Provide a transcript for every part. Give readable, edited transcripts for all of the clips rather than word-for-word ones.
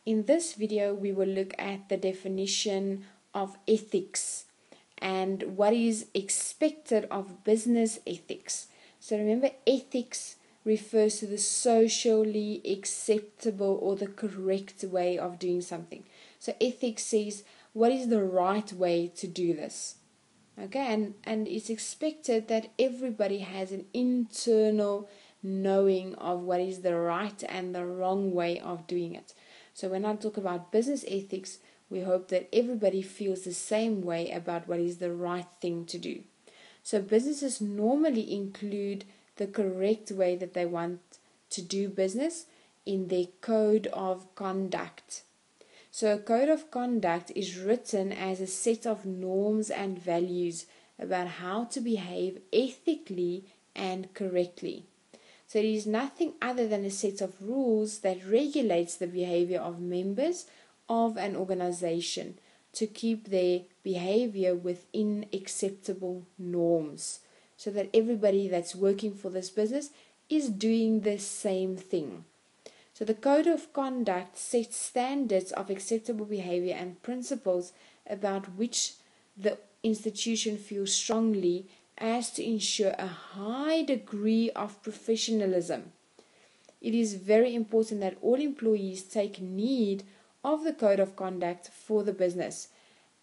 In this video, we will look at the definition of ethics and what is expected of business ethics. So remember, ethics refers to the socially acceptable or the correct way of doing something. So ethics says what is the right way to do this. Okay, and it's expected that everybody has an internal knowing of what is the right and the wrong way of doing it. So when I talk about business ethics, we hope that everybody feels the same way about what is the right thing to do. So businesses normally include the correct way that they want to do business in their code of conduct. So a code of conduct is written as a set of norms and values about how to behave ethically and correctly. So it is nothing other than a set of rules that regulates the behavior of members of an organization to keep their behavior within acceptable norms, so that everybody that's working for this business is doing the same thing. So the code of conduct sets standards of acceptable behavior and principles about which the institution feels strongly as to ensure a high degree of professionalism. It is very important that all employees take need of the code of conduct for the business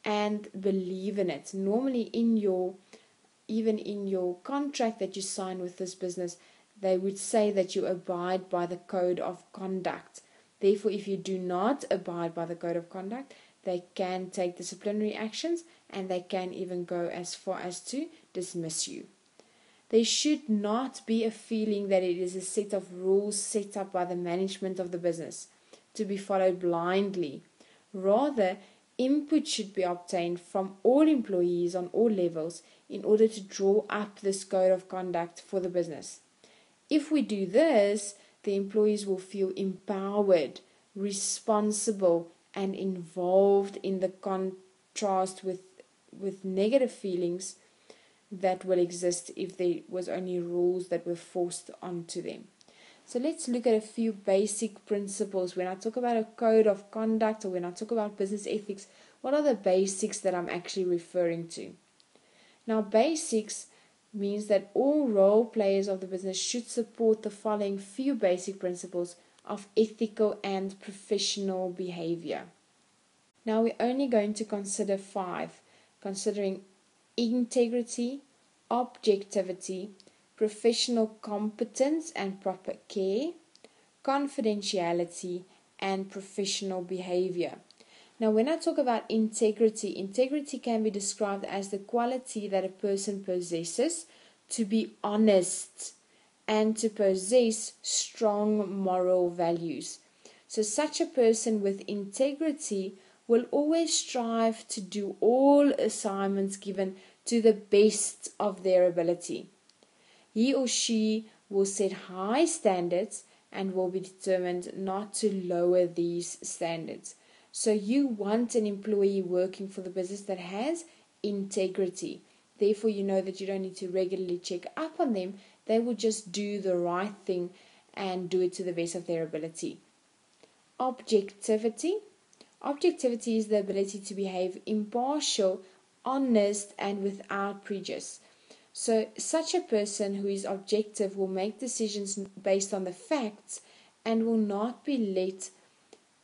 and believe in it. Normally even in your contract that you sign with this business, they would say that you abide by the code of conduct. Therefore, if you do not abide by the code of conduct, they can take disciplinary actions and they can even go as far as to dismiss you. There should not be a feeling that it is a set of rules set up by the management of the business to be followed blindly. Rather, input should be obtained from all employees on all levels in order to draw up this code of conduct for the business. If we do this, the employees will feel empowered, responsible, and involved, in the contrast with negative feelings that will exist if there was only rules that were forced onto them. So let's look at a few basic principles. When I talk about a code of conduct or when I talk about business ethics, what are the basics that I'm actually referring to? Now, basics means that all role players of the business should support the following few basic principles of ethical and professional behavior. Now we're only going to consider 5, considering integrity, objectivity, professional competence and proper care, confidentiality, and professional behavior. Now, when I talk about integrity can be described as the quality that a person possesses to be honest and to possess strong moral values. So such a person with integrity will always strive to do all assignments given to the best of their ability. He or she will set high standards and will be determined not to lower these standards. So you want an employee working for the business that has integrity. Therefore, you know that you don't need to regularly check up on them. They will just do the right thing and do it to the best of their ability. Objectivity. Objectivity is the ability to behave impartial, honest, and without prejudice. So such a person who is objective will make decisions based on the facts and will not be let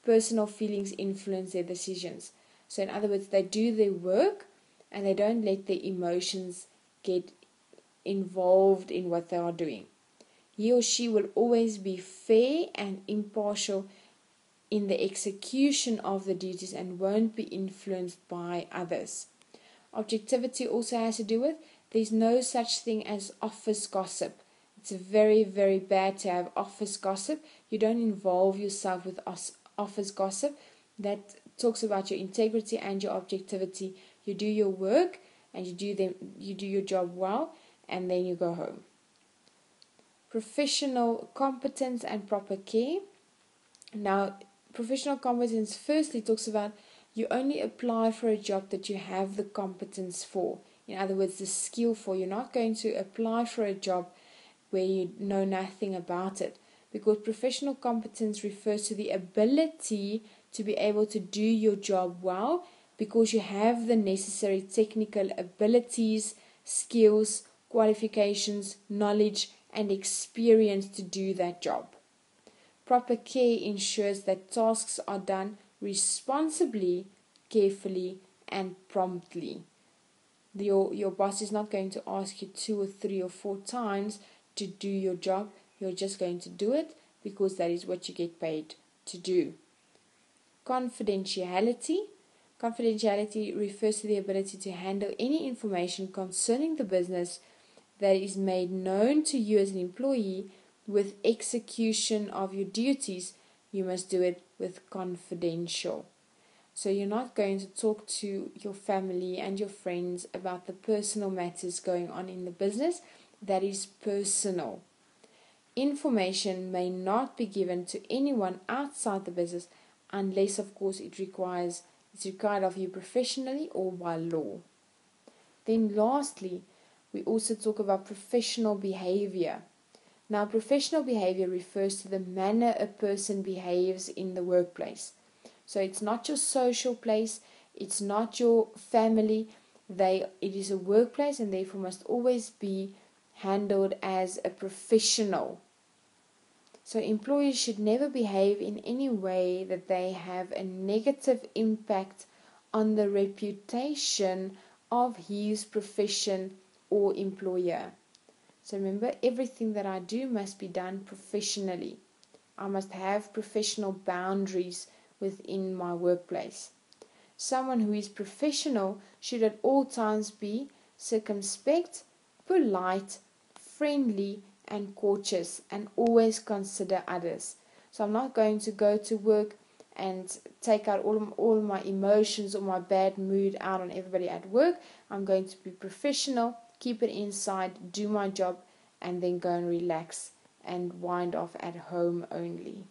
personal feelings influence their decisions. So in other words, they do their work and they don't let their emotions get involved in what they are doing. He or she will always be fair and impartial in the execution of the duties and won't be influenced by others. Objectivity also has to do with there's no such thing as office gossip. It's very, very bad to have office gossip. You don't involve yourself with office gossip. That talks about your integrity and your objectivity. You do your work and you do your job well, and then you go home. Professional competence and proper care. Now, professional competence firstly talks about you only apply for a job that you have the competence for. In other words, the skill for. You're not going to apply for a job where you know nothing about it, because professional competence refers to the ability to be able to do your job well because you have the necessary technical abilities, skills, qualifications, knowledge, and experience to do that job. Proper care ensures that tasks are done responsibly, carefully, and promptly. Your boss is not going to ask you 2 or 3 or 4 times to do your job. You're just going to do it because that is what you get paid to do. Confidentiality. Confidentiality refers to the ability to handle any information concerning the business that is made known to you as an employee. With execution of your duties, you must do it with confidential. So you're not going to talk to your family and your friends about the personal matters going on in the business. That is personal. Information may not be given to anyone outside the business unless, of course, it's required of you professionally or by law. Then lastly, we also talk about professional behavior. Now, professional behavior refers to the manner a person behaves in the workplace. So it's not your social place, it's not your family. It is a workplace and therefore must always be handled as a professional. So employees should never behave in any way that they have a negative impact on the reputation of his profession or employer. So remember, everything that I do must be done professionally. I must have professional boundaries within my workplace. Someone who is professional should at all times be circumspect, polite, friendly, and courteous, and always consider others. So I'm not going to go to work and take out all my emotions or my bad mood out on everybody at work. I'm going to be professional, keep it inside, do my job, and then go and relax and wind off at home only.